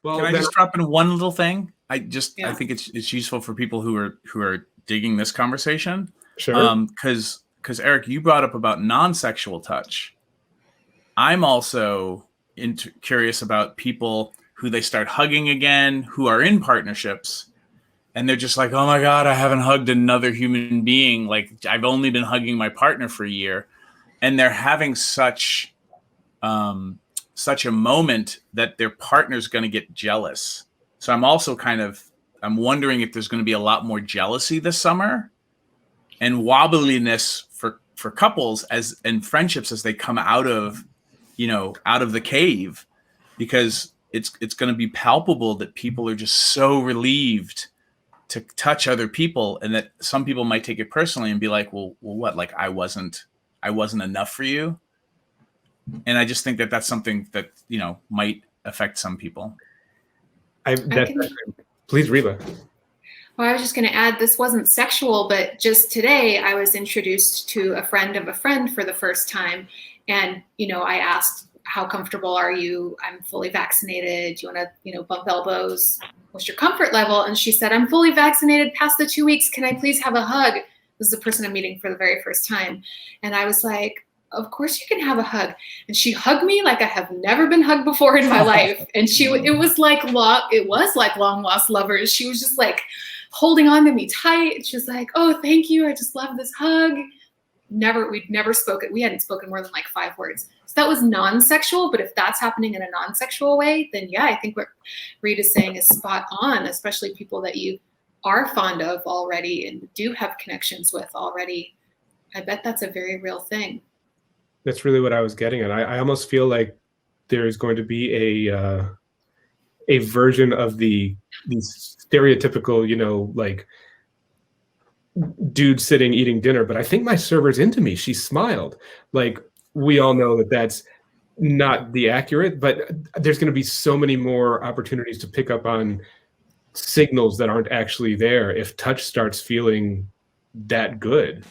Well, can I just drop in one little thing? I think it's useful for people who are digging this conversation. Sure. Because Eric, you brought up about non-sexual touch. I'm also curious about people who they start hugging again, who are in partnerships, and they're just like, oh my God, I haven't hugged another human being. Like, I've only been hugging my partner for a year. And they're having such a moment that their partner's going to get jealous. So I'm also I'm wondering if there's going to be a lot more jealousy this summer and wobbliness for couples and friendships as they come out of the cave, because it's going to be palpable that people are just so relieved to touch other people, and that some people might take it personally and be like, well what, like I wasn't enough for you. And I just think that that's something that might affect some people. Please, Reba. Well, I was just going to add, this wasn't sexual, but just today I was introduced to a friend of a friend for the first time. And, I asked, how comfortable are you? I'm fully vaccinated. Do you want to, bump elbows? What's your comfort level? And she said, I'm fully vaccinated past the 2 weeks. Can I please have a hug? This is the person I'm meeting for the very first time. And I was like, of course you can have a hug. And she hugged me like I have never been hugged before in my life. And it was like long lost lovers. She was just like holding on to me tight. She was like, oh, thank you. I just love this hug. We'd never spoken. We hadn't spoken more than like 5 words. So that was non-sexual. But if that's happening in a non-sexual way, then yeah, I think what Reed is saying is spot on, especially people that you are fond of already and do have connections with already. I bet that's a very real thing. That's really what I was getting at. I almost feel like there is going to be a version of the stereotypical, like dude sitting eating dinner, but I think my server's into me. She smiled. Like, we all know that that's not the accurate, but there's going to be so many more opportunities to pick up on signals that aren't actually there if touch starts feeling that good.